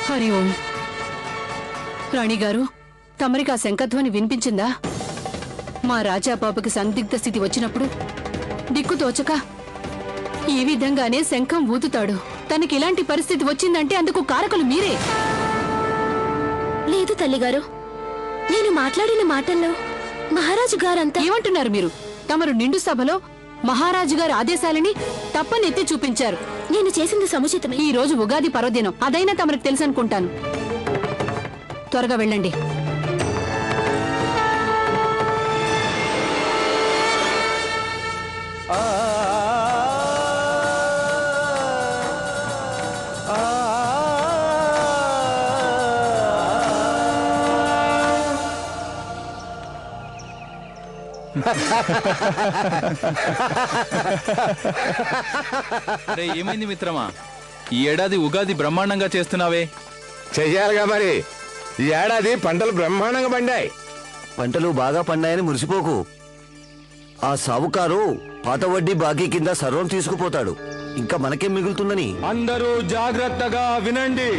హరి ఓం. రాణిగారు, తమరికి ఆ శంఖధ్వని వినిపించిందా? మా రాజాబాబుకి సందిగ్ధ స్థితి వచ్చినప్పుడు దిక్కు తోచక ఈ విధంగానే శంఖం ఊతుతాడు. తనకి ఇలాంటి పరిస్థితి వచ్చిందంటే అందుకు కారకులు మీరే. లేదు తల్లిగారు, నేను మాట్లాడిన మాటల్లో మహారాజు గారంతా ఏమంటున్నారు మీరు? తమరు నిండు సభలో మహారాజు గారి ఆదేశాలని తప్పనెత్తి చూపించారు. నేను చేసింది సముచితమే. ఈ రోజు ఉగాది పర్వదినం, అదైనా తమరికి తెలుసనుకుంటాను. త్వరగా వెళ్ళండి. ఏమైంది మిత్రమా? ఈ ఏడాది ఉగాది బ్రహ్మాండంగా చేస్తున్నావే? చెయ్యాలిగా మరి. ఈ ఏడాది పంటలు బ్రహ్మాండంగా పండాయి. పంటలు బాగా పండాయని మురిసిపోకు. ఆ సావుకారు పాత వడ్డీ బాకీ కింద సర్వం తీసుకుపోతాడు. ఇంకా మనకేం మిగులుతుందని. అందరూ జాగ్రత్తగా వినండి.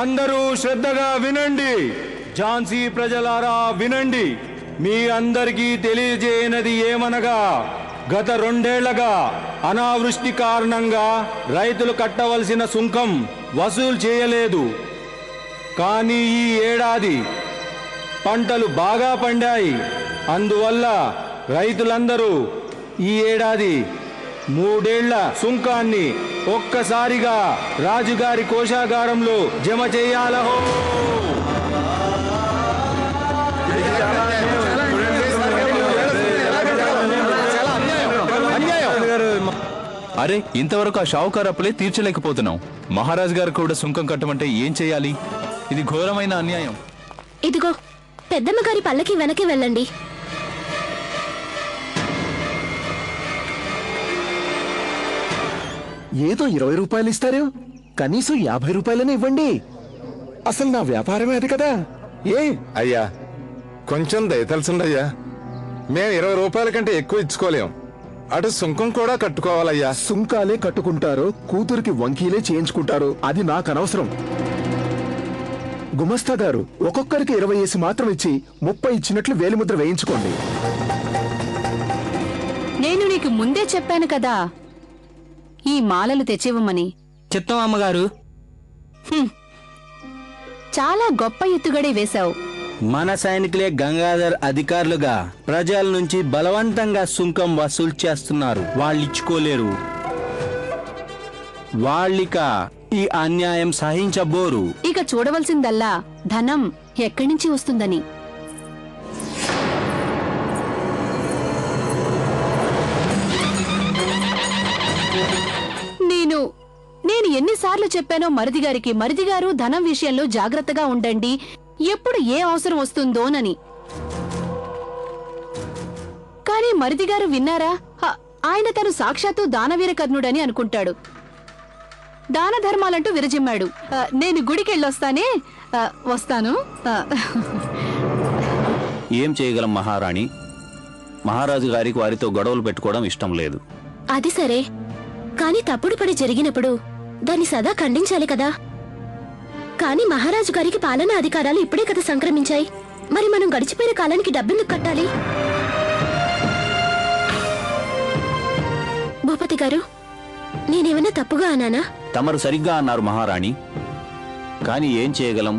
అందరూ శ్రద్ధగా వినండి. ఝాన్సీ ప్రజలారా వినండి. మీ అందరికీ తెలియజేయనది ఏమనగా, గత 2 ఏళ్లగా అనావృష్టి కారణంగా రైతులు కట్టవలసిన సుంకం వసూలు చేయలేదు. కానీ ఈ ఏడాది పంటలు బాగా పండాయి. అందువల్ల రైతులందరూ ఈ ఏడాది 3 ఏళ్ల సుంకాన్ని ఒక్కసారిగా రాజుగారి కోశాగారంలో జమ చేయాలహో. అరే, ఇంతవరకు ఆ షావుకారు అప్పులే తీర్చలేకపోతున్నాం. మహారాజు గారు కూడా సుంకం కట్టమంటే ఏం చేయాలి? ఇది ఘోరమైన అన్యాయం. ఇదిగో పెద్దమ్మ గారి పల్లకి వెనక్కి వెళ్ళండి. ఏదో 20 రూపాయలు ఇస్తారు, కనీసం 50 రూపాయలని ఇవ్వండి. అసలు నా వ్యాపారమే అది కదా. అయ్యా, కొంచెం దయతలుసుండయ్యా. మేము 20 రూపాయల కంటే ఎక్కువ ఇచ్చుకోలేం. అటు సుంకం కూడా కట్టుకోవాలయ్యా. సుంకాలే కట్టుకుంటారు, కూతురికి వంకీలే చేయించుకుంటారు. అది నాకు అనవసరం. గుమస్తా గారు, ఒక్కొక్కరికి 20 వేసి మాత్రం ఇచ్చి 30 ఇచ్చినట్లు వేలిముద్ర వేయించుకోండి. నేను నీకు ముందే చెప్పాను కదా ఈ మాలలు తెచ్చివ్వమని. చిత్తం అమ్మగారు. చాలా గొప్ప ఎత్తుగడే వేశావు. మన సైనికులే గంగాధర్ అధికారులుగా ప్రజల నుంచి బలవంతంగా సుంకం వసూలు చేస్తున్నారు. వాళ్ళిచ్చుకోలేరు. వాళ్ళిక ఈ అన్యాయం సహించబోరు. ఇక చూడవలసిందల్లా ధనం ఎక్కడి నుంచి వస్తుందని. నేను ఎన్నిసార్లు చెప్పానో మరిదిగారికి, మరిదిగారు ధనం విషయంలో జాగ్రత్తగా ఉండండి, ఎప్పుడు ఏ అవసరం వస్తుందోనని. కానీ మరిదిగారు విన్నారా? ఆయన తను సాక్షాత్తు దానవీర కర్ణుడని అనుకుంటాడు. దాన ధర్మాలంటూ విరజిమ్మాడు. నేను గుడికెళ్ళొస్తానే. వస్తాను. ఏం చేయగలం మహారాణి? మహారాజు గారికి వారితో గొడవలు పెట్టుకోవడం ఇష్టం లేదు. అది సరే, కానీ తప్పుడు పడి జరిగినప్పుడు దాన్ని సదా ఖండించాలి కదా. కానీ మహారాజు గారికి పాలనా అధికారాలు ఇప్పుడే కదా సంక్రమించాయి. మరి మనం గడిచిపోయిన కాలానికి డబ్బెందుకు కట్టాలి? భూపతి గారు, నేనేమైనా తప్పుగా అన్నానా? తమరు సరిగ్గా అన్నారు మహారాణి. కాని ఏం చేయగలం?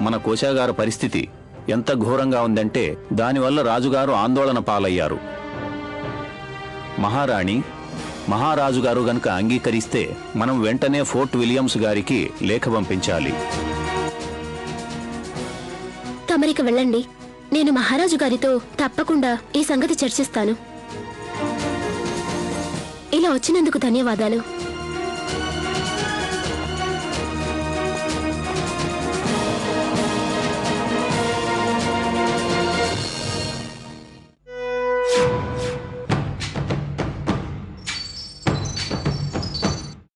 మన కోశాగారు పరిస్థితి ఎంత ఘోరంగా ఉందంటే దానివల్ల రాజుగారు ఆందోళన పాలయ్యారు. మహారాణి, మహారాజుగారు గనుక అంగీకరిస్తే మనం వెంటనే ఫోర్ట్ విలియమ్స్ గారికి లేఖ పంపించాలి. తమరికి వెళ్ళండి. నేను మహారాజు గారితో తప్పకుండా ఈ సంగతి చర్చిస్తాను. ఇలా వచ్చినందుకు ధన్యవాదాలు.